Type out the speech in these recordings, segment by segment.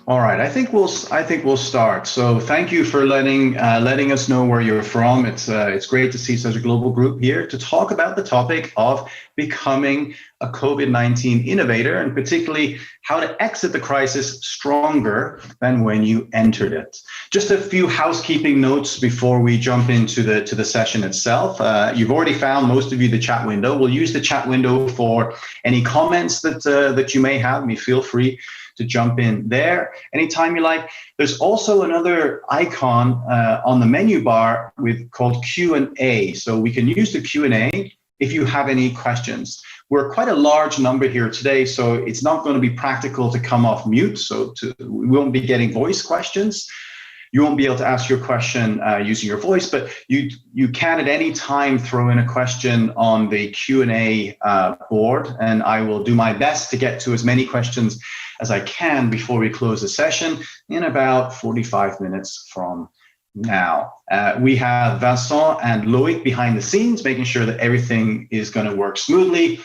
All right, I think we'll start. So thank you for letting us know where you're from. It's great to see such a global group here to talk about the topic of becoming a COVID-19 innovator, and particularly how to exit the crisis stronger than when you entered it. Just a few housekeeping notes before we jump into the session itself. You've already found, most of you, the chat window. We'll use the chat window for any comments that you may have. Feel free to jump in there anytime you like. There's also another icon on the menu bar called Q&A. So we can use the Q&A if you have any questions. We're quite a large number here today, so it's not going to be practical to come off mute. So we won't be getting voice questions. You won't be able to ask your question using your voice, but you can at any time throw in a question on the Q&A board, and I will do my best to get to as many questions as I can before we close the session in about 45 minutes from now. We have Vincent and Loic behind the scenes, making sure that everything is going to work smoothly.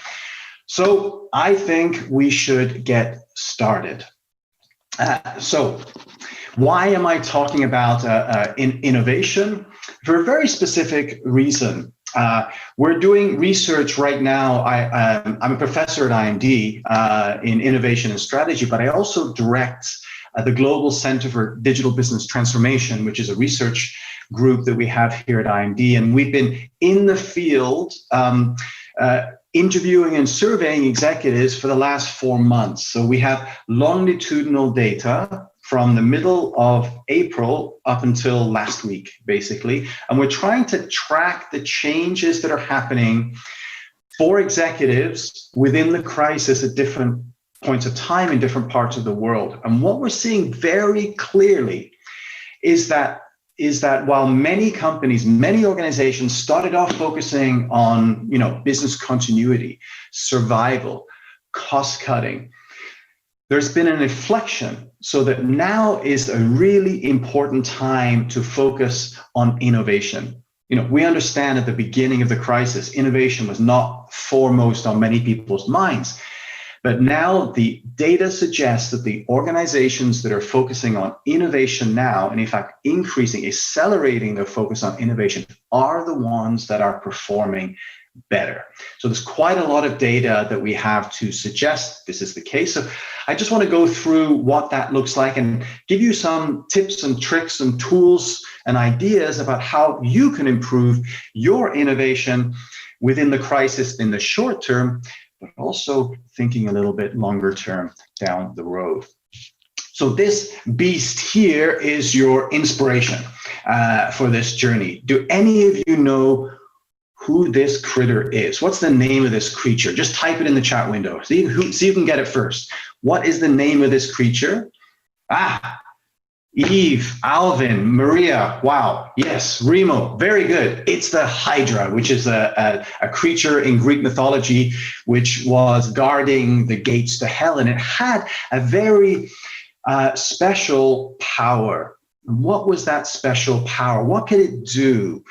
So I think we should get started. So why am I talking about innovation? For a very specific reason. We're doing research right now. I'm a professor at IMD in innovation and strategy, but I also direct the Global Center for Digital Business Transformation, which is a research group that we have here at IMD. And we've been in the field interviewing and surveying executives for the last 4 months. So we have longitudinal data from the middle of April up until last week, basically. And we're trying to track the changes that are happening for executives within the crisis at different points of time in different parts of the world. And what we're seeing very clearly is that while many companies, many organizations started off focusing on, business continuity, survival, cost cutting, there's been an inflection so that now is a really important time to focus on innovation. We understand at the beginning of the crisis, innovation was not foremost on many people's minds. But now the data suggests that the organizations that are focusing on innovation now, and in fact, accelerating their focus on innovation, are the ones that are performing better. So there's quite a lot of data that we have to suggest this is the case. So I just want to go through what that looks like and give you some tips and tricks and tools and ideas about how you can improve your innovation within the crisis in the short term, but also thinking a little bit longer term down the road. So this beast here is your inspiration for this journey. Do any of you know who this critter is? What's the name of this creature? Just type it in the chat window. See who can get it first. What is the name of this creature? Eve, Alvin, Maria, wow, yes, Remo, very good. It's the Hydra, which is a creature in Greek mythology, which was guarding the gates to hell, and it had a very special power. What was that special power? What could it do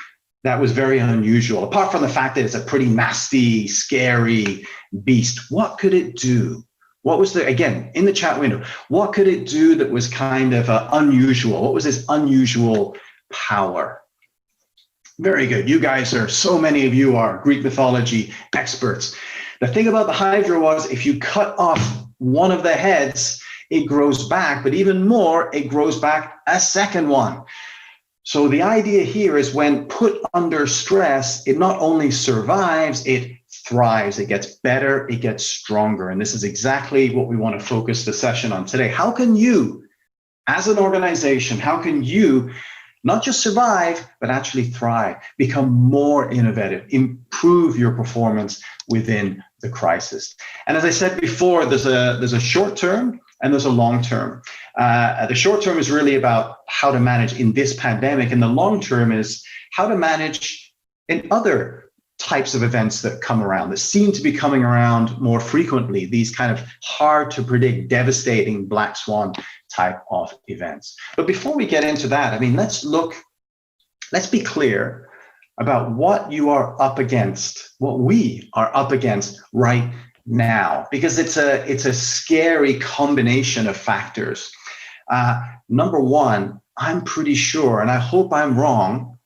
that was very unusual? Apart from the fact that it's a pretty nasty, scary beast, what could it do? What was again, in the chat window, what could it do that was kind of unusual? What was this unusual power? Very good. You guys so many of you are Greek mythology experts. The thing about the Hydra was if you cut off one of the heads, it grows back, but even more, it grows back a second one. So the idea here is when put under stress, it not only survives, it thrives, it gets better, it gets stronger. And this is exactly what we want to focus the session on today. How can you, as an organization, how can you not just survive, but actually thrive, become more innovative, improve your performance within the crisis? And as I said before, there's a short term and there's a long term. The short term is really about how to manage in this pandemic, and the long term is how to manage in other types of events that come around, that seem to be coming around more frequently, these kind of hard to predict, devastating black swan type of events. But before we get into that, let's be clear about what you are up against, what we are up against right now, because it's a scary combination of factors. Number one, I'm pretty sure, and I hope I'm wrong,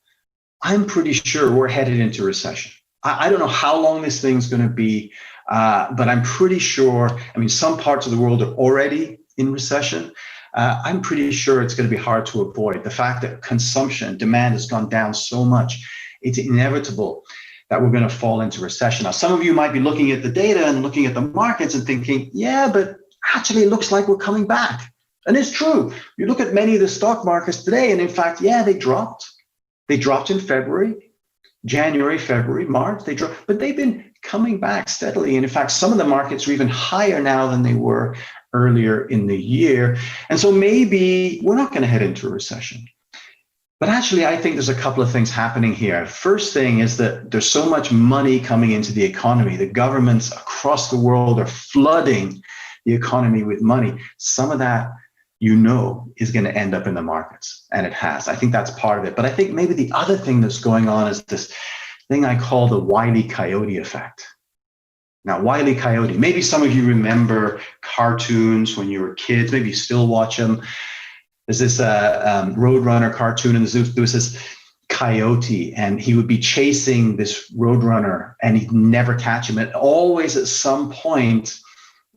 I'm pretty sure we're headed into recession. I don't know how long this thing's going to be, but I'm pretty sure, I mean, some parts of the world are already in recession. I'm pretty sure it's going to be hard to avoid. The fact that consumption, demand has gone down so much, it's inevitable that we're going to fall into recession. Now, some of you might be looking at the data and looking at the markets and thinking, yeah, but actually it looks like we're coming back. And it's true. You look at many of the stock markets today, and in fact, yeah, they dropped. They dropped in February, January, February, March, they dropped, but they've been coming back steadily. And in fact, some of the markets are even higher now than they were earlier in the year. And so maybe we're not going to head into a recession. But actually, I think there's a couple of things happening here. First thing is that there's so much money coming into the economy. The governments across the world are flooding the economy with money. Some of that, is going to end up in the markets, and it has. I think that's part of it. But I think maybe the other thing that's going on is this thing I call the Wile E. Coyote effect. Now, Wile E. Coyote, maybe some of you remember cartoons when you were kids, maybe you still watch them. There's this Roadrunner cartoon, and there was this coyote, and he would be chasing this Roadrunner, and he'd never catch him. And always at some point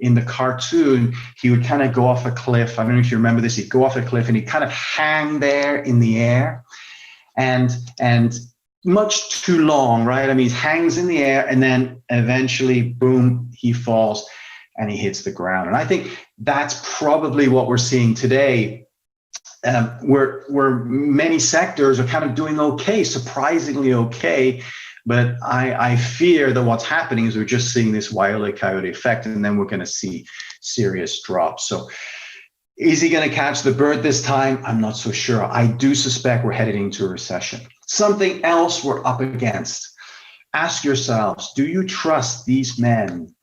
in the cartoon, he would kind of go off a cliff. I don't know if you remember this. He'd go off a cliff, and he'd kind of hang there in the air, and much too long, right? I mean, he hangs in the air, and then eventually, boom, he falls, and he hits the ground. And I think that's probably what we're seeing today. Where many sectors are kind of doing okay, surprisingly okay, but I fear that what's happening is we're just seeing this Wile E. Coyote effect, and then we're going to see serious drops. So is he going to catch the bird this time? I'm not so sure. I do suspect we're headed into a recession. Something else we're up against. Ask yourselves, do you trust these men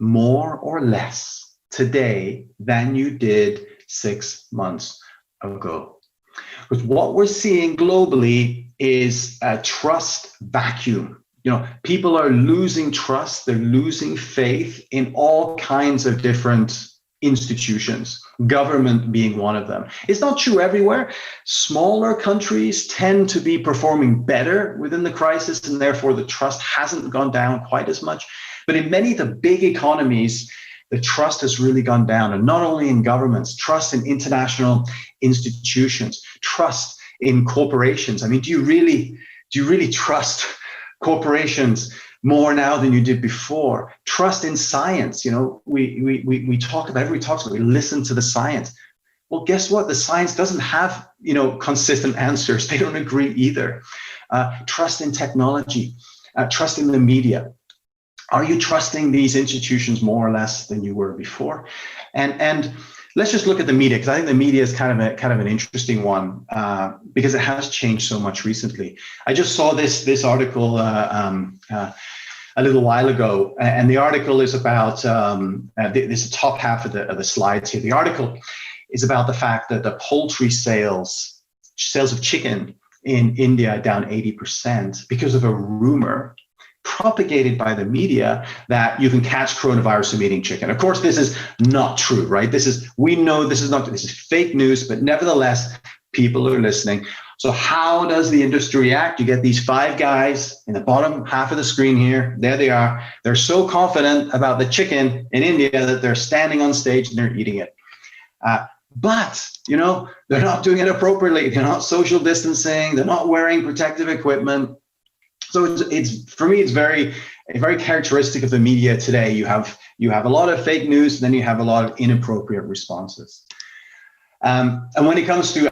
more or less today than you did 6 months ago? Because what we're seeing globally is a trust vacuum. People are losing trust, they're losing faith in all kinds of different institutions, government being one of them. It's not true everywhere. Smaller countries tend to be performing better within the crisis, and therefore the trust hasn't gone down quite as much. But in many of the big economies, the trust has really gone down, and not only in governments, trust in international institutions, trust in corporations. I mean, do you really trust corporations more now than you did before? Trust in science. We talk about, everybody talks about, we listen to the science. Well, guess what? The science doesn't have, consistent answers. They don't agree either. Trust in technology, trust in the media. Are you trusting these institutions more or less than you were before? And let's just look at the media, because I think the media is kind of an interesting one, because it has changed so much recently. I just saw this article a little while ago, and the article is about this is the top half of the slides here. The article is about the fact that the poultry sales of chicken in India are down 80% because of a rumor propagated by the media that you can catch coronavirus from eating chicken. Of course, this is not true, right? We know this is fake news, but nevertheless, people are listening. So how does the industry react? You get these 5 guys in the bottom half of the screen here. There they are. They're so confident about the chicken in India that they're standing on stage and they're eating it. But, they're not doing it appropriately. They're not social distancing. They're not wearing protective equipment. So it's for me, it's very characteristic of the media today. You have a lot of fake news, and then you have a lot of inappropriate responses. And when it comes to,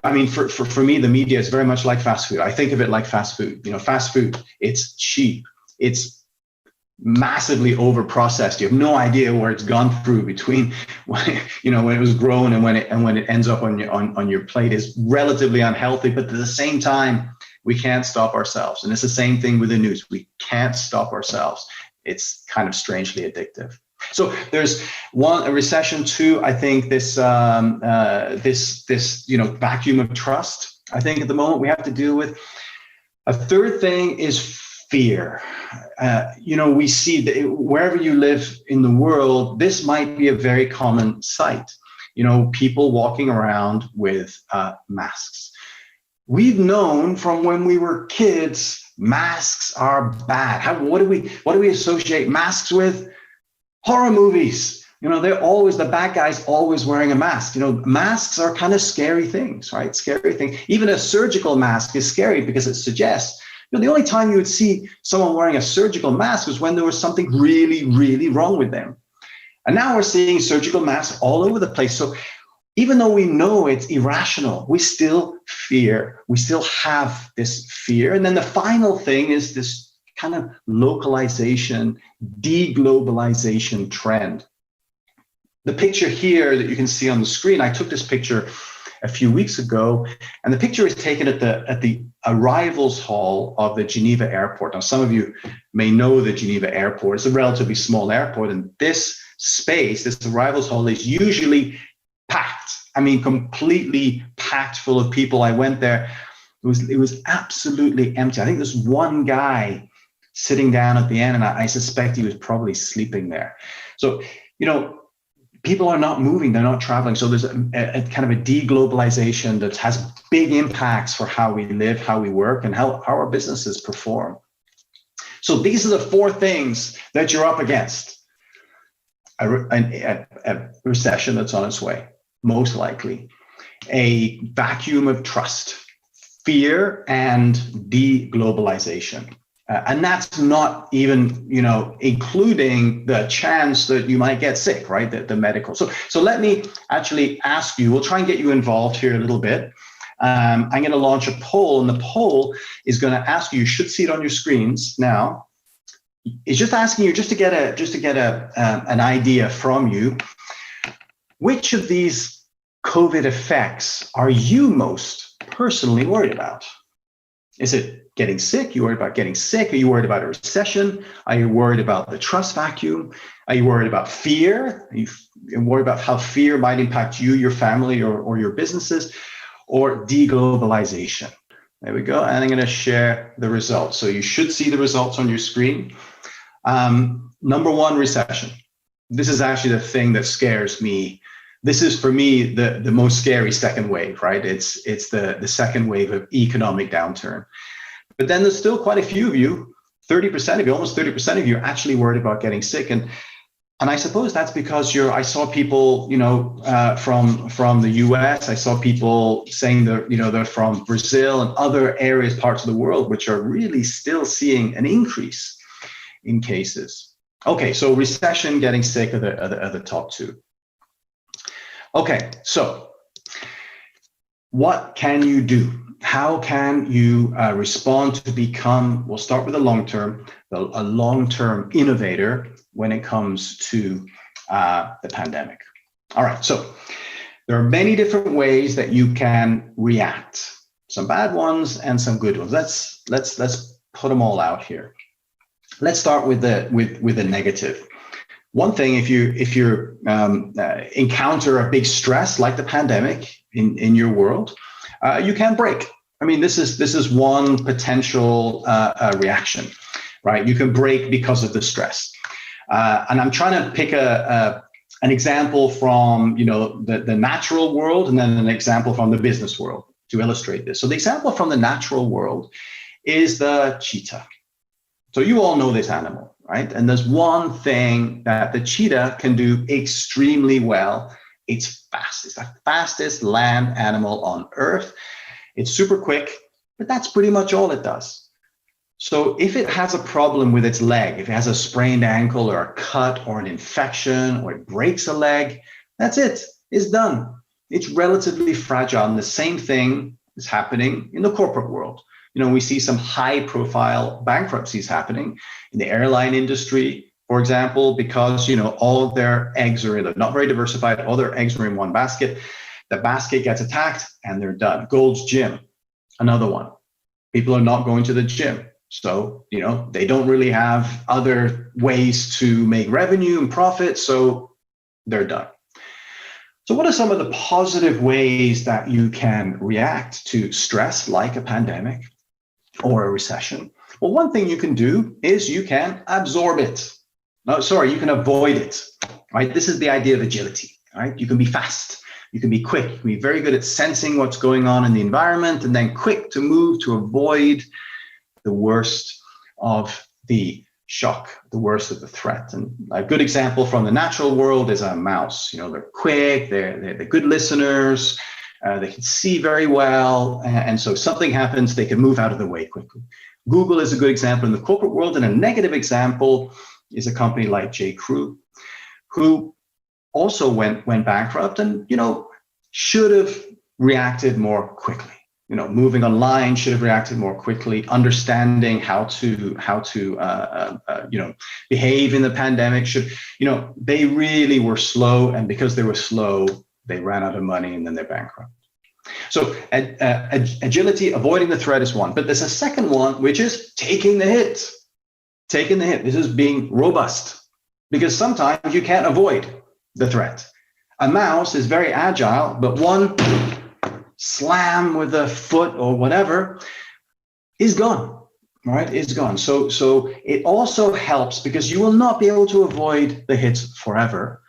for me, the media is very much like fast food. I think of it like fast food. Fast food, it's cheap, it's massively over processed. You have no idea where it's gone through between when it was grown and when it ends up on your plate. Is relatively unhealthy, but at the same time, we can't stop ourselves. And it's the same thing with the news. We can't stop ourselves. It's kind of strangely addictive. So there's one, a recession. 2, I think this vacuum of trust, I think at the moment we have to deal with. A third thing is fear. We see that wherever you live in the world, this might be a very common sight. people walking around with masks. We've known from when we were kids, masks are bad. What do we associate masks with? Horror movies. They're always, the bad guy's always wearing a mask. Masks are kind of scary things, right? Scary thing. Even a surgical mask is scary because it suggests, the only time you would see someone wearing a surgical mask was when there was something really, really wrong with them. And now we're seeing surgical masks all over the place. So even though we know it's irrational, we still fear. We still have this fear. And then the final thing is this kind of localization, deglobalization trend. The picture here that you can see on the screen, I took this picture a few weeks ago, and the picture is taken at the arrivals hall of the Geneva airport. Now, some of you may know the Geneva airport. It's a relatively small airport, and this space, this arrivals hall, is usually packed. I mean, completely packed full of people. I went there. It was absolutely empty. I think there's one guy sitting down at the end, and I suspect he was probably sleeping there. So, people are not moving, they're not traveling. So there's a kind of a deglobalization that has big impacts for how we live, how we work, and how our businesses perform. So these are the four things that you're up against. A recession that's on its way, most likely. A vacuum of trust, fear, and deglobalization. And that's not even, including the chance that you might get sick, right? The medical. So let me actually ask you, we'll try and get you involved here a little bit. I'm going to launch a poll, and the poll is going to ask you should see it on your screens now. It's just asking you just to get an idea from you. Which of these COVID effects are you most personally worried about? Is it getting sick? You worried about getting sick? Are you worried about a recession? Are you worried about the trust vacuum? Are you worried about fear? Are you worried about how fear might impact you, your family, or your businesses? Or deglobalization? There we go. And I'm going to share the results. So you should see the results on your screen. Number one, recession. This is actually the thing that scares me. This is, for me, the most scary second wave, right? It's the second wave of economic downturn. But then there's still quite a few of you, 30% of you, almost 30% of you are actually worried about getting sick. And I suppose that's because I saw people, from the US, I saw people saying they're from Brazil and other areas, parts of the world, which are really still seeing an increase in cases. Okay, so recession, getting sick are the top two. Okay, so what can you do? How can you respond to become, we'll start with a long-term innovator when it comes to the pandemic. All right, so there are many different ways that you can react. Some bad ones and some good ones. Let's put them all out here. Let's start with the negative. One thing, if you encounter a big stress like the pandemic in your world, you can break. I mean, this is one potential reaction, right? You can break because of the stress. And I'm trying to pick an example from the natural world, and then an example from the business world to illustrate this. So the example from the natural world is the cheetah. So you all know this animal, right? And there's one thing that the cheetah can do extremely well. It's fast. It's the fastest land animal on Earth. It's super quick, but that's pretty much all it does. So if it has a problem with its leg, if it has a sprained ankle or a cut or an infection, or it breaks a leg, that's it. It's done. It's relatively fragile. And the same thing is happening in the corporate world. We see some high-profile bankruptcies happening in the airline industry, for example, because all their eggs are not very diversified. All their eggs are in one basket. The basket gets attacked and they're done. Gold's Gym, another one. People are not going to the gym. So, they don't really have other ways to make revenue and profit. So they're done. So what are some of the positive ways that you can react to stress like a pandemic or a recession? Well, one thing you can do is you can absorb it. No, sorry, you can avoid it, right? This is the idea of agility, right? You can be fast. You can be quick. You can be very good at sensing what's going on in the environment and then quick to move to avoid the worst of the shock, the worst of the threat. And a good example from the natural world is a mouse. They're quick, they're good listeners, they can see very well. And so if something happens, they can move out of the way quickly. Google is a good example in the corporate world. And a negative example is a company like J.Crew, who also went bankrupt and, should have reacted more quickly. Moving online, should have reacted more quickly, understanding how to behave in the pandemic. They really were slow, and because they were slow, they ran out of money and then they're bankrupt. So agility, avoiding the threat is one, but there's a second one, which is taking the hit. Taking the hit. This is being robust, because sometimes you can't avoid the threat. A mouse is very agile, but one slam with a foot or whatever is gone, right? Is gone. So it also helps, because you will not be able to avoid the hits forever,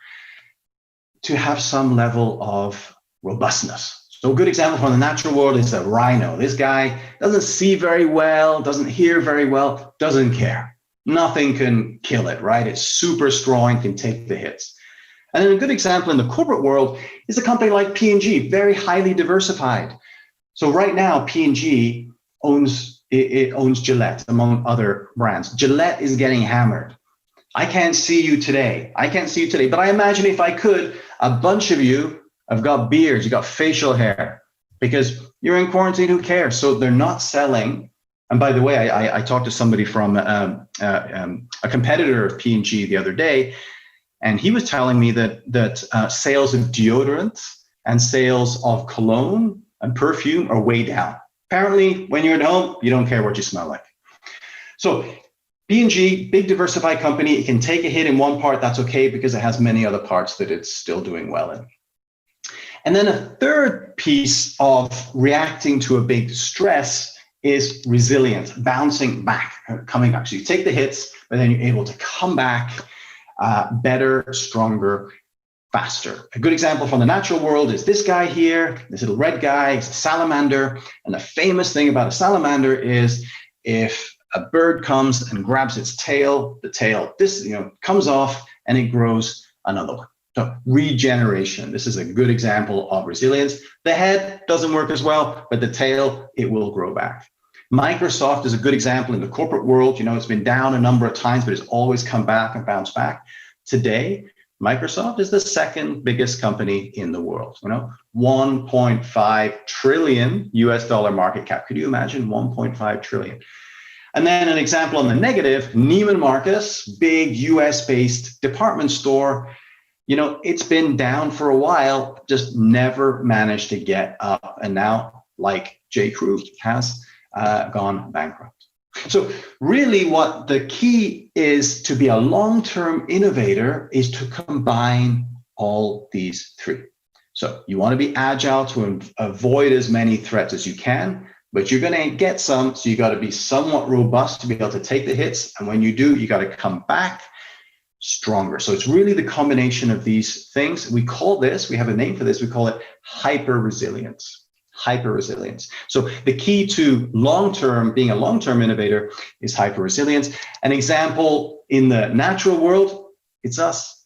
to have some level of robustness. So a good example from the natural world is a rhino. This guy doesn't see very well, doesn't hear very well, doesn't care. Nothing can kill it, right? It's super strong, can take the hits. And then a good example in the corporate world is a company like P&G, very highly diversified. So right now, P&G owns Gillette, among other brands. Gillette is getting hammered. I can't see you today. But I imagine if I could, a bunch of you have got beards, you got facial hair, because you're in quarantine, who cares? So they're not selling. And by the way, I talked to somebody from a competitor of P&G the other day, and he was telling me that sales of deodorant and sales of cologne and perfume are way down. Apparently, when you're at home, you don't care what you smell like. So P&G, big diversified company, it can take a hit in one part, that's okay, because it has many other parts that it's still doing well in. And then a third piece of reacting to a big stress is resilience, bouncing back, coming back. So you take the hits, but then you're able to come back better, stronger, faster. A good example from the natural world is this guy here, this little red guy, it's a salamander. And the famous thing about a salamander is if a bird comes and grabs its tail, the tail comes off and it grows another one. So regeneration, this is a good example of resilience. The head doesn't work as well, but the tail, it will grow back. Microsoft is a good example in the corporate world. It's been down a number of times, but it's always come back and bounced back. Today, Microsoft is the second biggest company in the world. 1.5 trillion US dollar market cap. Could you imagine 1.5 trillion? And then an example on the negative, Neiman Marcus, big US-based department store. It's been down for a while, just never managed to get up. And now, like J.Crew, has gone bankrupt. So really what the key is to be a long-term innovator is to combine all these three. So you want to be agile to avoid as many threats as you can, but you're going to get some. So you got to be somewhat robust to be able to take the hits. And when you do, you got to come back stronger. So it's really the combination of these things. We have a name for this. We call it hyper resilience. So the key to being a long-term innovator is hyper resilience. An example in the natural world, it's us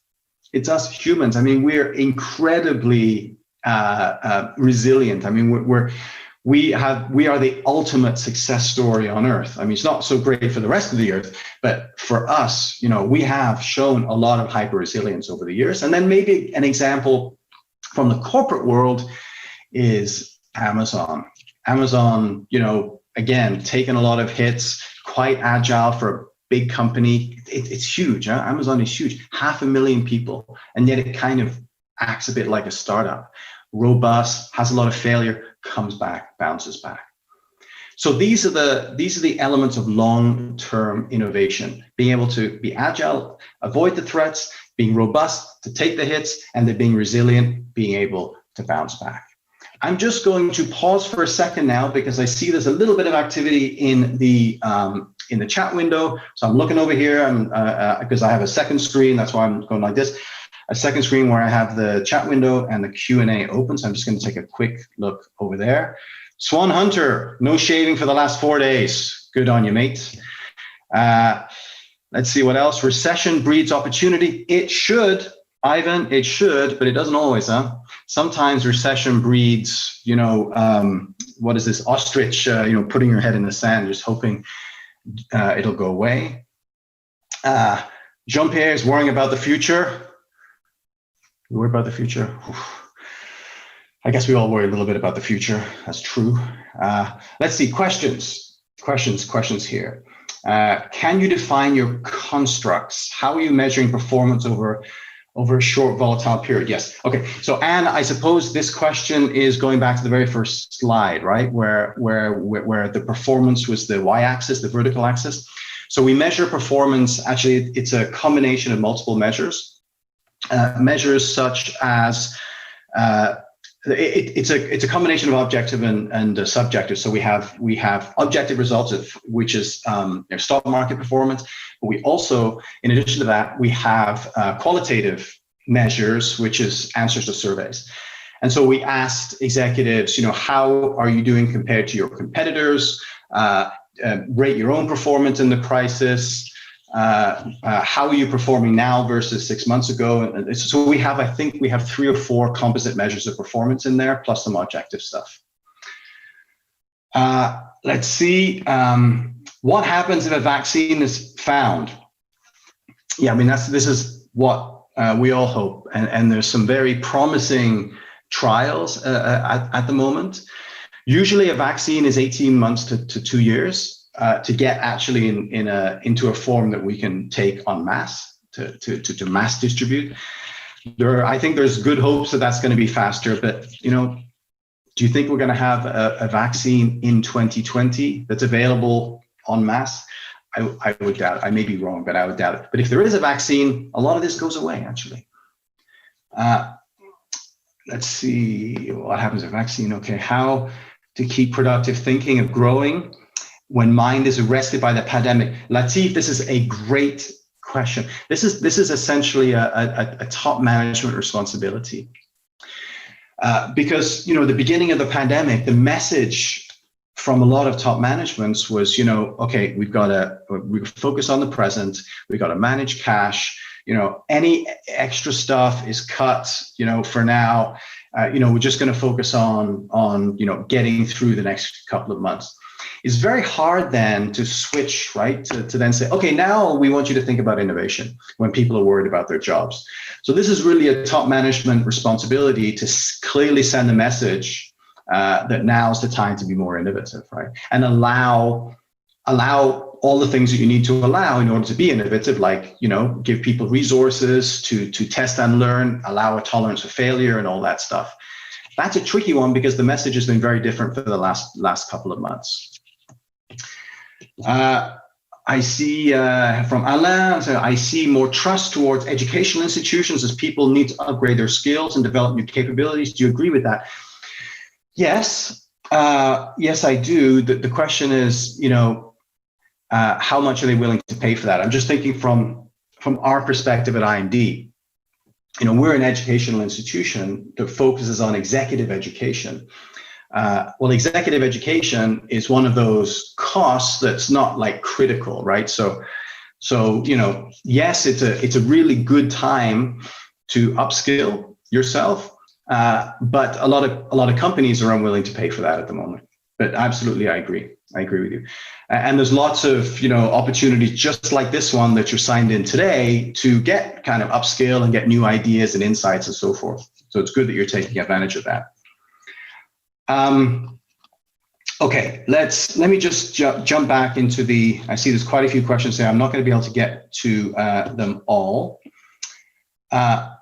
humans. I mean, we're incredibly resilient. I mean, we are the ultimate success story on Earth. I mean, it's not so great for the rest of the Earth, but for us, we have shown a lot of hyper resilience over the years. And then maybe an example from the corporate world is Amazon. Amazon, again, taken a lot of hits, quite agile for a big company. It's huge. Huh? Amazon is huge, 500,000 people, and yet it kind of acts a bit like a startup. Robust, has a lot of failure, comes back, bounces back. So these are the elements of long-term innovation: being able to be agile, avoid the threats, being robust to take the hits, and then being resilient, being able to bounce back. I'm just going to pause for a second now because I see there's a little bit of activity in the chat window. So I'm looking over here because I have a second screen. That's why I'm going like this. a second screen where I have the chat window and the Q&A open. So I'm just going to take a quick look over there. Swan Hunter, no shaving for the last 4 days. Good on you, mate. Let's see what else. Recession breeds opportunity. It should, Ivan, it should, but it doesn't always, huh? Sometimes recession breeds, what is this, ostrich, putting your head in the sand, just hoping it'll go away. Jean-Pierre is worrying about the future. You worry about the future? I guess we all worry a little bit about the future. That's true. Let's see, questions here. Can you define your constructs? How are you measuring performance over a short volatile period? Yes. Okay. So Anne, I suppose this question is going back to the very first slide, right? Where the performance was the y-axis, the vertical axis. So we measure performance. Actually, it's a combination of multiple measures. Measures such as it's a combination of objective and subjective. So we have objective results, which is stock market performance. But we also, in addition to that, we have qualitative measures, which is answers to surveys. And so we asked executives, how are you doing compared to your competitors? Rate your own performance in the crisis. How are you performing now versus 6 months ago? And so I think we have 3 or 4 composite measures of performance in there, plus some objective stuff. Let's see. What happens if a vaccine is found? Yeah, I mean, this is what we all hope. And there's some very promising trials at the moment. Usually a vaccine is 18 months to 2 years. To get actually into a form that we can take en masse to mass distribute. I think there's good hopes that that's going to be faster, but do you think we're going to have a vaccine in 2020 that's available en masse? I would doubt it. I may be wrong, but I would doubt it. But if there is a vaccine, a lot of this goes away actually. Let's see what happens with a vaccine. Okay, how to keep productive thinking of growing when mind is arrested by the pandemic? Latif, this is a great question. This is essentially a top management responsibility. Because, the beginning of the pandemic, the message from a lot of top managements was, okay, we focus on the present, we've got to manage cash, any extra stuff is cut, for now, we're just going to focus on getting through the next couple of months. It's very hard then to switch, right? To then say, okay, now we want you to think about innovation when people are worried about their jobs. So this is really a top management responsibility to clearly send a message that now's the time to be more innovative, right? And allow all the things that you need to allow in order to be innovative, like, give people resources to test and learn, allow a tolerance for failure and all that stuff. That's a tricky one because the message has been very different for the last couple of months. I see from Alain, so I see more trust towards educational institutions as people need to upgrade their skills and develop new capabilities. Do you agree with that? Yes. Yes, I do. The question is, how much are they willing to pay for that? I'm just thinking from our perspective at IMD. We're an educational institution that focuses on executive education. Well, executive education is one of those costs that's not like critical, right? So yes, it's a really good time to upskill yourself, but a lot of companies are unwilling to pay for that at the moment. But absolutely, I agree with you. And there's lots of opportunities just like this one that you're signed in today to get kind of upskill and get new ideas and insights and so forth. So it's good that you're taking advantage of that. Okay, let me just jump back into I see there's quite a few questions there. I'm not going to be able to get to them all. I'm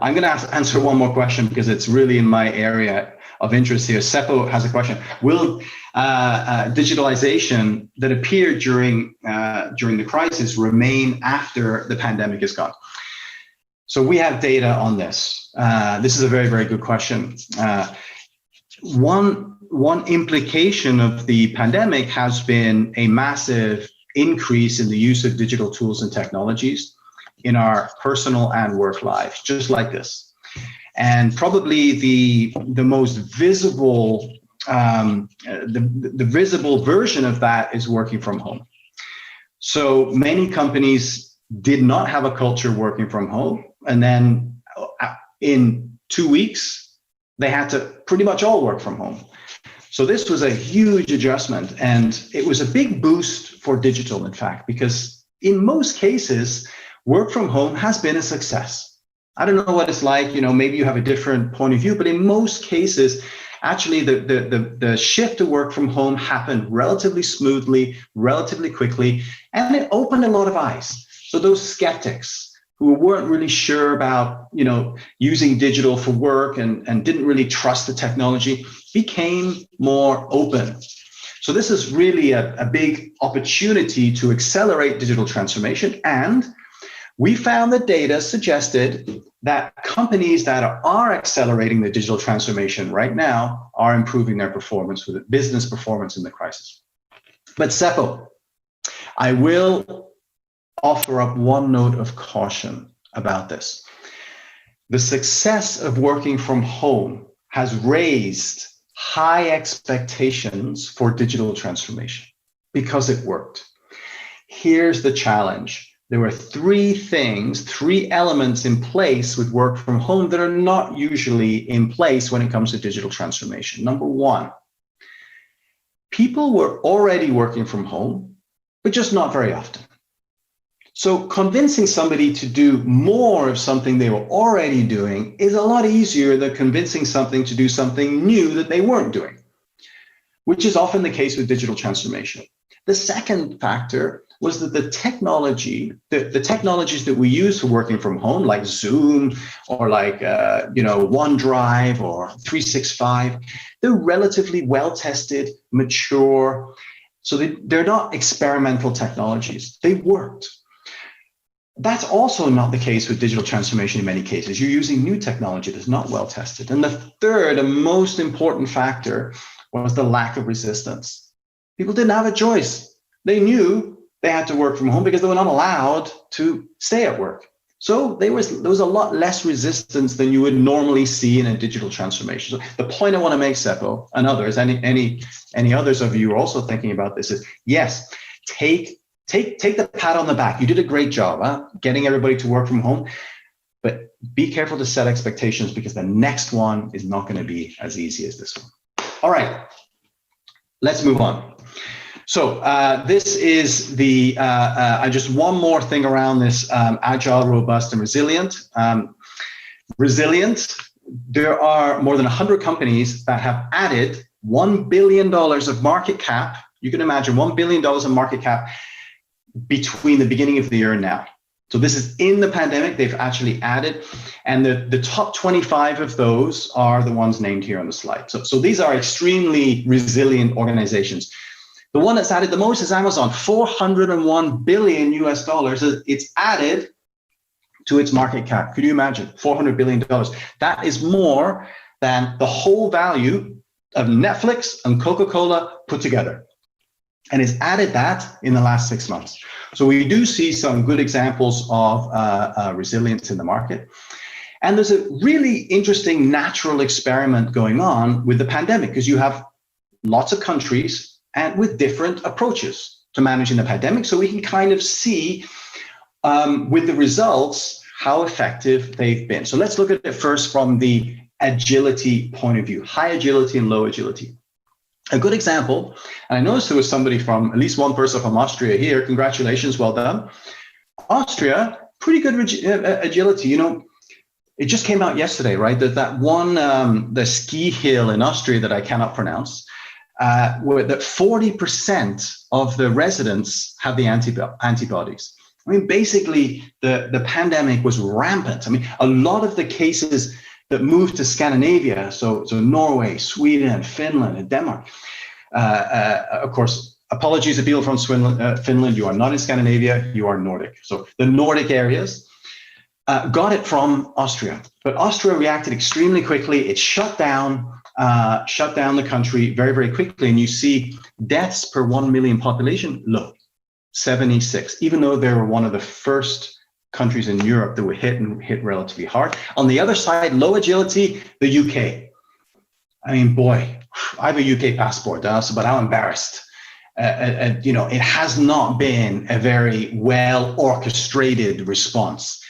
going to answer one more question because it's really in my area of interest here. Seppo has a question. Will digitalization that appeared during the crisis remain after the pandemic is gone? So we have data on this. This is a very, very good question. One implication of the pandemic has been a massive increase in the use of digital tools and technologies. in our personal and work lives, just like this. And probably the most visible, the visible version of that is working from home. So many companies did not have a culture working from home. And then in 2 weeks, they had to pretty much all work from home. So this was a huge adjustment, and it was a big boost for digital, in fact, because in most cases, work from home has been a success. I don't know what it's like, maybe you have a different point of view, but in most cases, actually the shift to work from home happened relatively smoothly, relatively quickly, and it opened a lot of eyes. So those skeptics who weren't really sure about, using digital for work and didn't really trust the technology became more open. So this is really a big opportunity to accelerate digital transformation. And we found that data suggested that companies that are accelerating the digital transformation right now are improving their performance, with business performance in the crisis. But Seppo, I will offer up one note of caution about this. The success of working from home has raised high expectations for digital transformation because it worked. Here's the challenge. There were three elements in place with work from home that are not usually in place when it comes to digital transformation. Number one, people were already working from home, but just not very often. So convincing somebody to do more of something they were already doing is a lot easier than convincing something to do something new that they weren't doing, which is often the case with digital transformation. The second factor was that the technologies that we use for working from home, like Zoom or like OneDrive or 365, they're relatively well-tested, mature. So they're not experimental technologies. They worked. That's also not the case with digital transformation in many cases. You're using new technology that's not well tested. And the third and most important factor was the lack of resistance. People didn't have a choice. They knew they had to work from home because they were not allowed to stay at work. So there was a lot less resistance than you would normally see in a digital transformation. So the point I want to make, Seppo, and others, any others of you are also thinking about this, is yes, take the pat on the back. You did a great job, getting everybody to work from home, but be careful to set expectations because the next one is not going to be as easy as this one. All right, let's move on. So this is just one more thing around this agile, robust, and resilient. Resilient, there are more than 100 companies that have added $1 billion of market cap. You can imagine $1 billion of market cap between the beginning of the year and now. So this is in the pandemic, they've actually added, and the top 25 of those are the ones named here on the slide. So these are extremely resilient organizations. The one that's added the most is Amazon, $401 billion US. It's added to its market cap. Could you imagine? $400 billion. That is more than the whole value of Netflix and Coca-Cola put together. And it's added that in the last 6 months. So we do see some good examples of resilience in the market. And there's a really interesting natural experiment going on with the pandemic, because you have lots of countries and with different approaches to managing the pandemic. So we can kind of see with the results how effective they've been. So let's look at it first from the agility point of view, high agility and low agility. A good example, and I noticed there was somebody from, at least one person from Austria here. Congratulations, well done. Austria, pretty good agility. It just came out yesterday, right? That one, the ski hill in Austria that I cannot pronounce, where that 40% of the residents have the antibodies. I mean, basically, the pandemic was rampant. I mean, a lot of the cases that moved to Scandinavia, so Norway, Sweden, Finland, and Denmark. Of course, apologies to people from Finland, you are not in Scandinavia, you are Nordic. So the Nordic areas got it from Austria, but Austria reacted extremely quickly. It shut down the country very, very quickly, and you see deaths per 1 million population low, 76, even though they were one of the first countries in Europe that were hit relatively hard. On the other side, low agility, the UK. I mean, boy, I have a UK passport, but I'm embarrassed. It has not been a very well orchestrated response.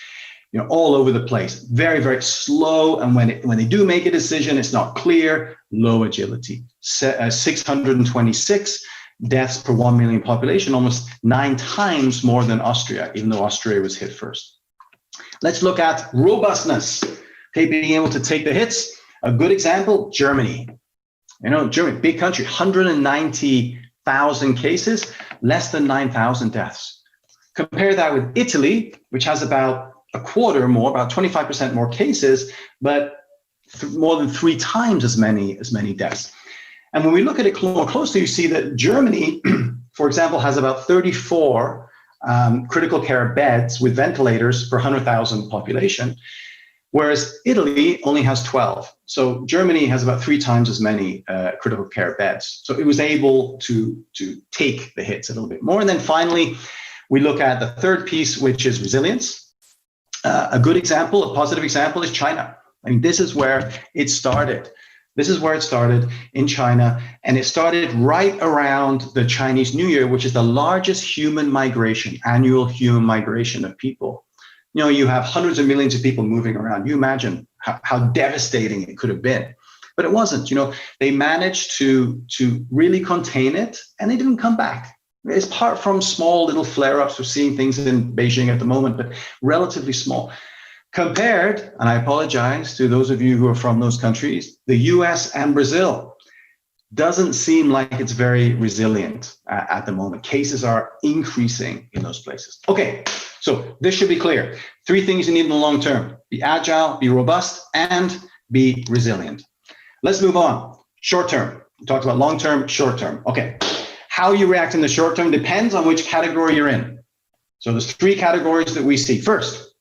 All over the place, very, very slow. And when they do make a decision, it's not clear. Low agility. 626 deaths per 1 million population, almost 9 times more than Austria, even though Austria was hit first. Let's look at robustness. Okay, being able to take the hits. A good example, Germany. Germany, big country, 190,000 cases, less than 9,000 deaths. Compare that with Italy, which has about a quarter more, about 25% more cases, but more than 3 times as many deaths. And when we look at it more closely, you see that Germany, for example, has about 34 critical care beds with ventilators per 100,000 population, whereas Italy only has 12. So Germany has about 3 times as many critical care beds. So it was able to take the hits a little bit more. And then finally, we look at the third piece, which is resilience. A good example, a positive example is China. I mean, this is where it started. This is where it started in China. And it started right around the Chinese New Year, which is the largest human migration, annual human migration of people. You have hundreds of millions of people moving around. You imagine how devastating it could have been. But it wasn't. They managed to really contain it, and they didn't come back. It's apart from small little flare-ups. We're seeing things in Beijing at the moment, but relatively small. Compared, and I apologize to those of you who are from those countries, the US and Brazil doesn't seem like it's very resilient at the moment. Cases are increasing in those places. Okay, so this should be clear. 3 things you need in the long term: be agile, be robust, and be resilient. Let's move on. Short term. We talked about long term, short term. Okay. How you react in the short term depends on which category you're in. So there's 3 categories that we see. First,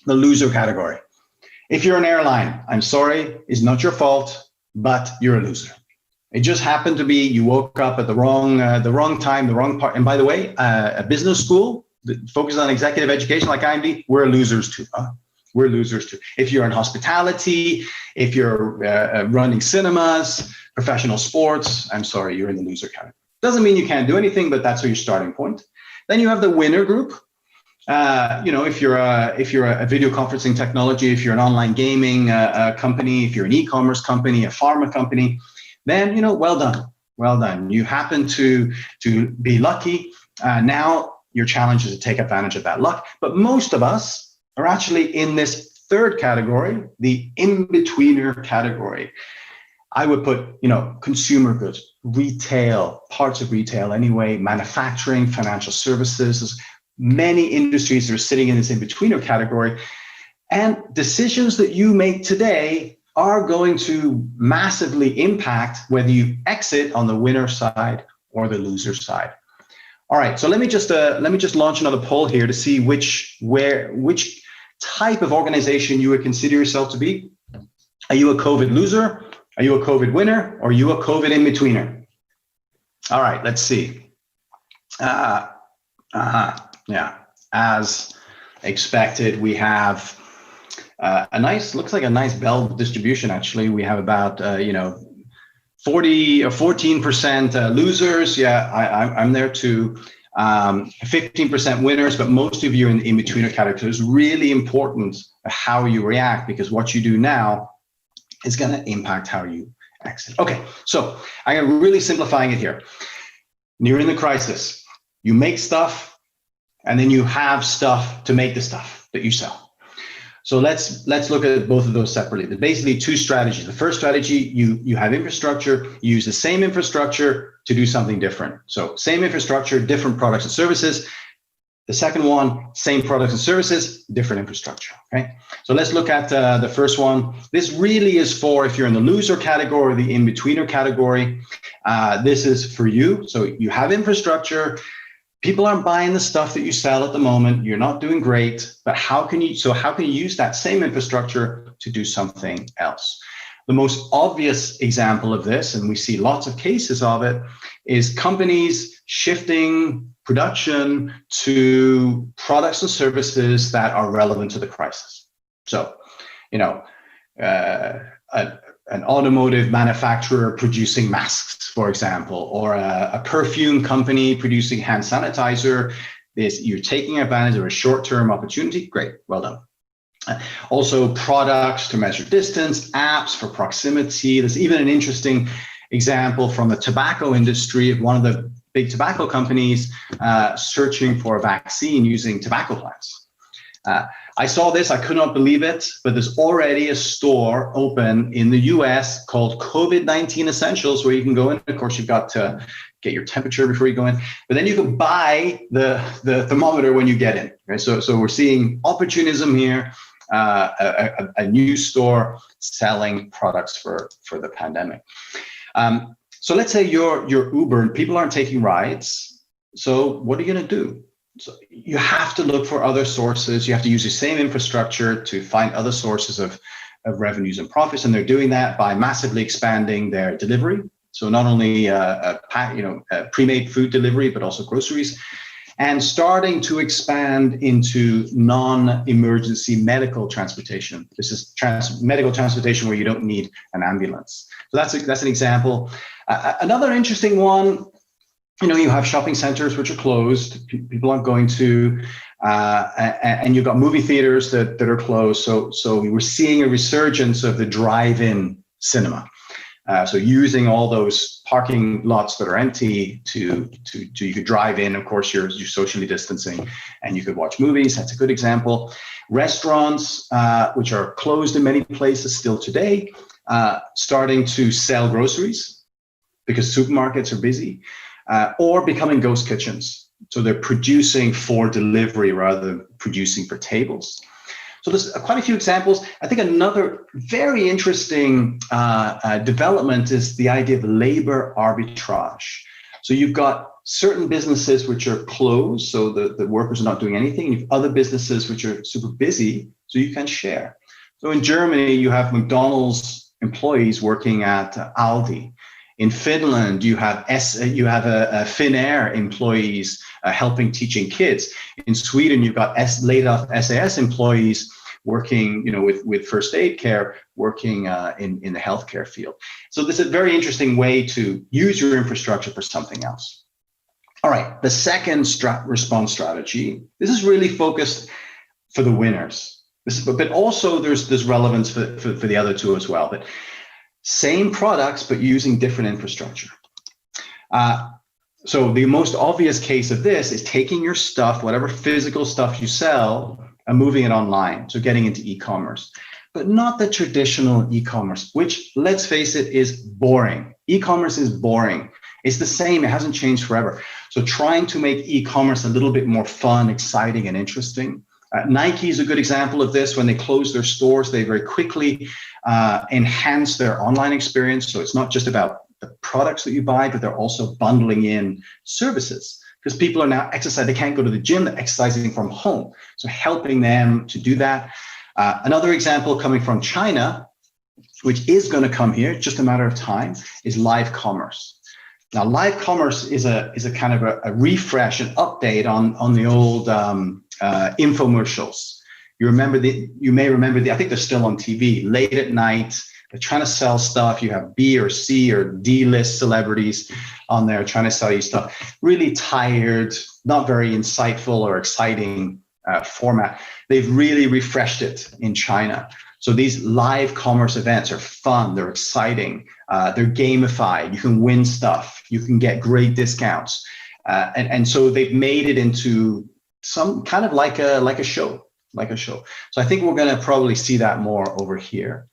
the loser category. If you're an airline, I'm sorry, it's not your fault, but you're a loser. It just happened to be you woke up at the wrong time, the wrong part. And by the way, a business school that focuses on executive education like IMD, we're losers too. We're losers too. If you're in hospitality, if you're running cinemas, professional sports, I'm sorry, you're in the loser category. Doesn't mean you can't do anything, but that's your starting point. Then you have the winner group. If you're a video conferencing technology, if you're an online gaming company, if you're an e-commerce company, a pharma company, then well done. You happen to be lucky. Now your challenge is to take advantage of that luck. But most of us are actually in this third category, the in-betweener category. I would put, consumer goods, retail, parts of retail anyway, manufacturing, financial services, many industries that are sitting in this in-betweener category. And decisions that you make today are going to massively impact whether you exit on the winner side or the loser side. All right, so let me just launch another poll here to see which type of organization you would consider yourself to be. Are you a COVID loser? Are you a COVID winner, or are you a COVID in-betweener? All right, let's see. Yeah, as expected, we have looks like a nice bell distribution, actually. We have about, 40 or 14% losers. Yeah, I'm there too. 15% winners, but most of you in the in-betweener category. It's really important how you react, because what you do now is going to impact how you exit. Okay, so I'm really simplifying it here. You're in the crisis. You make stuff, and then you have stuff to make the stuff that you sell. So let's look at both of those separately. There's basically 2 strategies. The first strategy, you have infrastructure. You use the same infrastructure to do something different. So same infrastructure, different products and services. The second one, same products and services, different infrastructure. Okay. So let's look at the first one. This really is for if you're in the loser category or the in-betweener category. This is for you. So you have infrastructure. People aren't buying the stuff that you sell at the moment. You're not doing great, but how can you use that same infrastructure to do something else? The most obvious example of this, and we see lots of cases of it, is companies shifting production to products and services that are relevant to the crisis. So, an automotive manufacturer producing masks, for example, or a perfume company producing hand sanitizer. You're taking advantage of a short-term opportunity. Great, well done. Also, products to measure distance, apps for proximity. There's even an interesting example from the tobacco industry of one of the big tobacco companies searching for a vaccine using tobacco plants. I saw this, I could not believe it, but there's already a store open in the US called COVID-19 Essentials, where you can go in. Of course, you've got to get your temperature before you go in, but then you can buy the thermometer when you get in. Right? So we're seeing opportunism here, a new store selling products for the pandemic. So let's say you're Uber and people aren't taking rides. So what are you going to do? So you have to look for other sources. You have to use the same infrastructure to find other sources of revenues and profits. And they're doing that by massively expanding their delivery. So not only pre-made food delivery, but also groceries, and starting to expand into non-emergency medical transportation. This is medical transportation where you don't need an ambulance. So that's an example. Another interesting one. You have shopping centers which are closed, people aren't going to, and you've got movie theaters that are closed. So we're seeing a resurgence of the drive-in cinema. So using all those parking lots that are empty to you could drive in. Of course, you're socially distancing, and you could watch movies. That's a good example. Restaurants, which are closed in many places still today, starting to sell groceries because supermarkets are busy. Or becoming ghost kitchens. So they're producing for delivery rather than producing for tables. So there's quite a few examples. I think another very interesting development is the idea of labor arbitrage. So you've got certain businesses which are closed, so the workers are not doing anything. You have other businesses which are super busy, so you can share. So in Germany, you have McDonald's employees working at Aldi. In Finland, you have Finnair employees helping teaching kids. In Sweden, you've got laid off SAS employees working, with first aid care, working in the healthcare field. So this is a very interesting way to use your infrastructure for something else. All right, the second response strategy. This is really focused for the winners. But also there's relevance for the other two as well. But same products, but using different infrastructure. So the most obvious case of this is taking your stuff, whatever physical stuff you sell, and moving it online. So getting into e-commerce, but not the traditional e-commerce, which, let's face it, is boring. E-commerce is boring. It's the same. It hasn't changed forever. So trying to make e-commerce a little bit more fun, exciting, and interesting. Nike is a good example of this. When they closed their stores, they very quickly enhanced their online experience. So it's not just about the products that you buy, but they're also bundling in services, because people are now exercising. They can't go to the gym, they're exercising from home. So helping them to do that. Another example coming from China, which is going to come here, just a matter of time, is live commerce. Now, live commerce is a kind of a refresh, an update on the old infomercials. You may remember I think they're still on TV, late at night. They're trying to sell stuff. You have B or C or D list celebrities on there trying to sell you stuff. Really tired, not very insightful or exciting format. They've really refreshed it in China. So these live commerce events are fun. They're exciting. They're gamified. You can win stuff. You can get great discounts. And so they've made it into some kind of like a show. So I think we're going to probably see that more over here.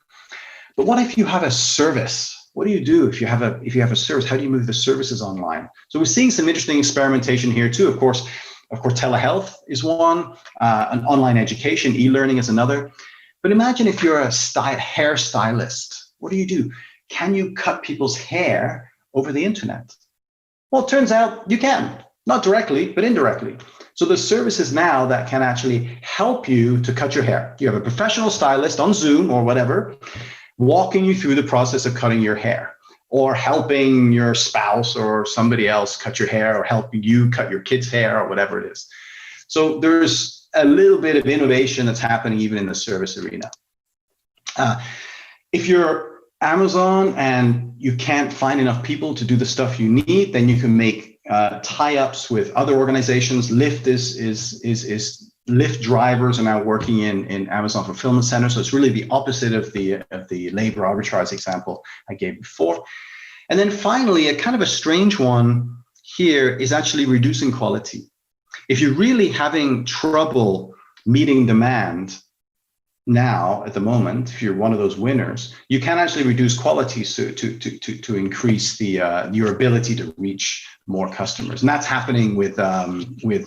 But what if you have a service? What do you do if you have a service? How do you move the services online? So we're seeing some interesting experimentation here too. Of course, telehealth is one. An online education, e-learning is another. But imagine if you're a hair stylist. What do? Can you cut people's hair over the internet? Well, it turns out you can. Not directly, but indirectly. So there's services now that can actually help you to cut your hair. You have a professional stylist on Zoom or whatever, walking you through the process of cutting your hair. or helping your spouse or somebody else cut your hair, or helping you cut your kid's hair, or whatever it is. So there's a little bit of innovation that's happening even in the service arena. If you're Amazon and you can't find enough people to do the stuff you need, then you can make tie-ups with other organizations. Lyft drivers are now working in Amazon fulfillment centers. So it's really the opposite of the labor arbitrage example I gave before. And then finally, a kind of a strange one here is actually reducing quality. If you're really having trouble meeting demand now at the moment, if you're one of those winners, you can actually reduce quality to increase your ability to reach more customers. And that's happening with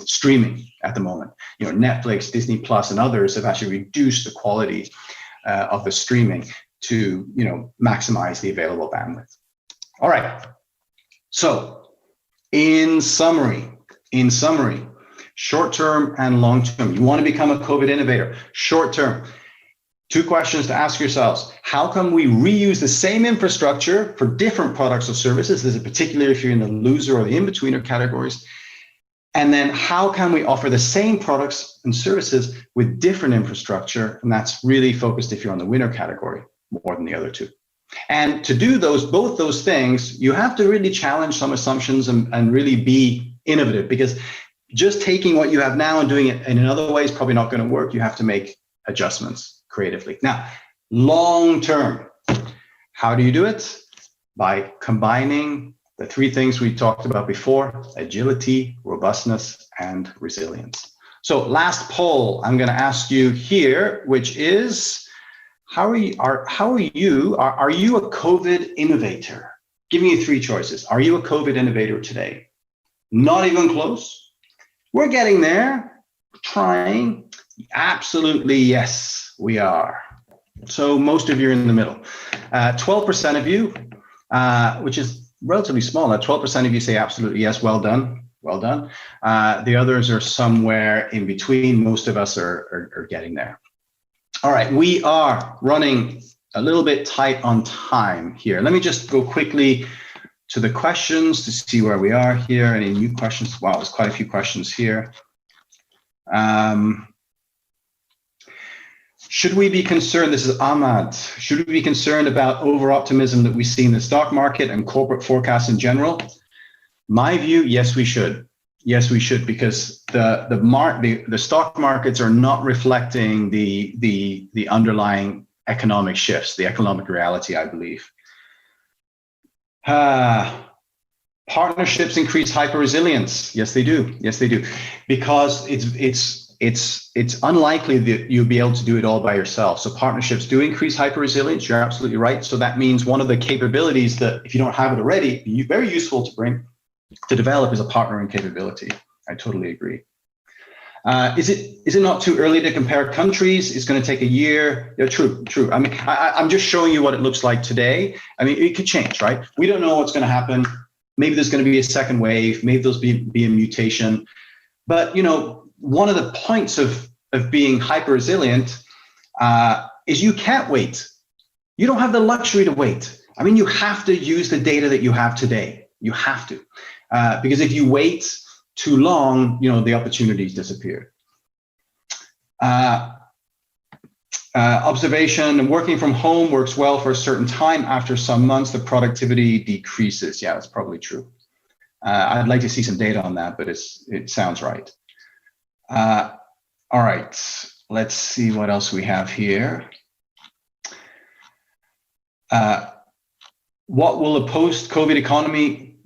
streaming at the moment. Netflix, Disney Plus, and others have actually reduced the quality of the streaming to maximize the available bandwidth. All right. So in summary, short-term and long-term, you want to become a COVID innovator. Short-term, 2 questions to ask yourselves. How can we reuse the same infrastructure for different products or services? This is particularly if you're in the loser or the in-betweener categories. And then how can we offer the same products and services with different infrastructure? And that's really focused if you're on the winner category more than the other 2. And to do both those things, you have to really challenge some assumptions and really be innovative, because just taking what you have now and doing it in another way is probably not going to work. You have to make adjustments creatively. Now, long term, how do you do it? By combining the 3 things we talked about before: agility, robustness, and resilience. So last poll I'm going to ask you here, which is, are you a COVID innovator? Give me 3 choices. Are you a COVID innovator today? Not even close. We're getting there, trying. Absolutely, yes, we are. So most of you are in the middle. 12% of you, which is relatively small. 12% of you say absolutely yes, well done, well done. The others are somewhere in between. Most of us are getting there. All right, we are running a little bit tight on time here. Let me just go quickly to the questions to see where we are here. Any new questions? Wow, there's quite a few questions here. Should we be concerned, this is Ahmad, should we be concerned about over-optimism that we see in the stock market and corporate forecasts in general? My view, yes, we should. Yes, we should, because the stock markets are not reflecting the underlying economic shifts, the economic reality, I believe. Partnerships increase hyper-resilience. Yes, they do. Yes, they do. Because it's unlikely that you'll be able to do it all by yourself. So partnerships do increase hyper-resilience. You're absolutely right. So that means one of the capabilities that, if you don't have it already, very useful to develop is a partnering capability. I totally agree. Is it not too early to compare countries? It's going to take a year. Yeah, true. I mean, I'm just showing you what it looks like today. I mean, it could change, right? We don't know what's going to happen. Maybe there's going to be a second wave. Maybe there'll be a mutation. But one of the points of being hyper resilient is you can't wait. You don't have the luxury to wait. I mean, you have to use the data that you have today. You have to, because if you wait too long, the opportunities disappear. Observation and working from home works well for a certain time. After some months, the productivity decreases. Yeah, that's probably true. I'd like to see some data on that, but it sounds right. All right, let's see what else we have here. What will a post-COVID economy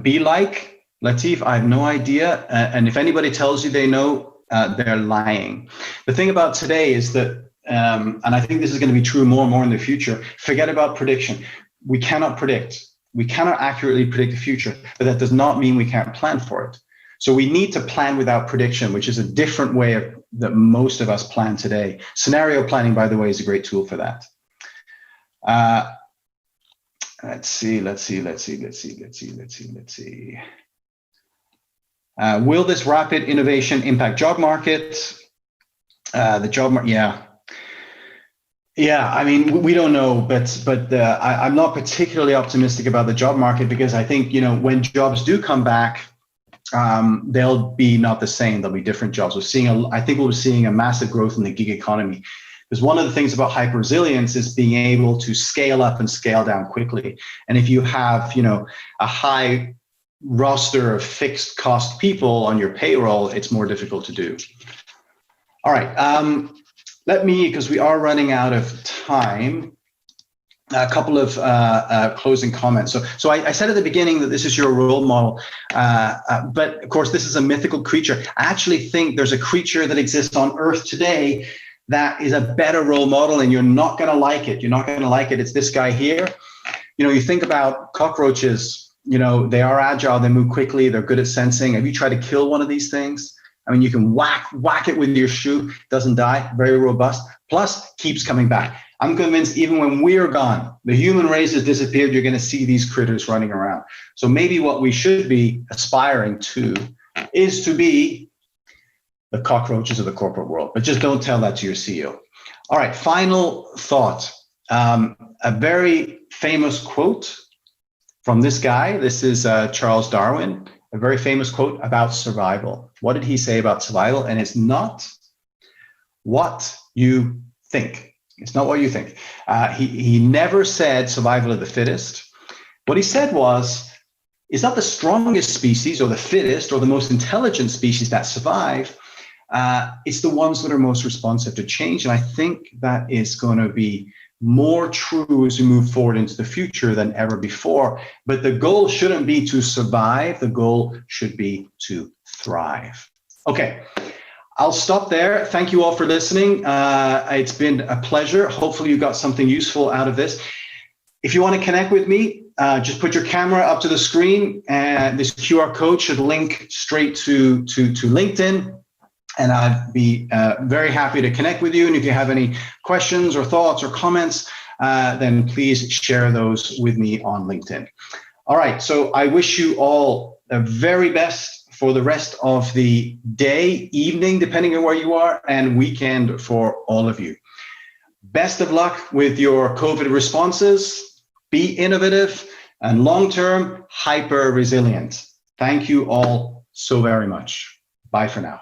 be like? Latif, I have no idea. And if anybody tells you they know, they're lying. The thing about today is that, and I think this is going to be true more and more in the future, forget about prediction. We cannot predict. We cannot accurately predict the future, but that does not mean we can't plan for it. So we need to plan without prediction, which is a different way that most of us plan today. Scenario planning, by the way, is a great tool for that. Let's see. Will this rapid innovation impact job market? The job market, yeah. Yeah, I mean, we don't know, but I'm not particularly optimistic about the job market because I think, when jobs do come back, they'll be not the same. There'll be different jobs. I think we're seeing a massive growth in the gig economy. Because one of the things about hyper resilience is being able to scale up and scale down quickly. And if you have, a high roster of fixed cost people on your payroll, it's more difficult to do. All right. Because we are running out of time, a couple of closing comments. So I said at the beginning that this is your role model, but of course, this is a mythical creature. I actually think there's a creature that exists on Earth today that is a better role model, and you're not going to like it. You're not going to like it. It's this guy here. You think about cockroaches, they are agile, they move quickly, they're good at sensing. Have you tried to kill one of these things? I mean, you can whack it with your shoe, doesn't die, very robust, plus keeps coming back. I'm convinced even when we're gone, the human race has disappeared, you're going to see these critters running around. So maybe what we should be aspiring to is to be the cockroaches of the corporate world, but just don't tell that to your CEO. All right, final thought. A very famous quote from this guy. This is Charles Darwin. A very famous quote about survival. What did he say about survival? And it's not what you think. It's not what you think. He never said survival of the fittest. What he said was, it's not the strongest species or the fittest or the most intelligent species that survive. It's the ones that are most responsive to change. And I think that is going to be more true as we move forward into the future than ever before. But the goal shouldn't be to survive. The goal should be to thrive. Okay, I'll stop there. Thank you all for listening. It's been a pleasure. Hopefully you got something useful out of this. If you want to connect with me, just put your camera up to the screen, and this QR code should link straight to LinkedIn. And I'd be very happy to connect with you. And if you have any questions or thoughts or comments, then please share those with me on LinkedIn. All right. So I wish you all the very best for the rest of the day, evening, depending on where you are, and weekend for all of you. Best of luck with your COVID responses. Be innovative and long-term hyper resilient. Thank you all so very much. Bye for now.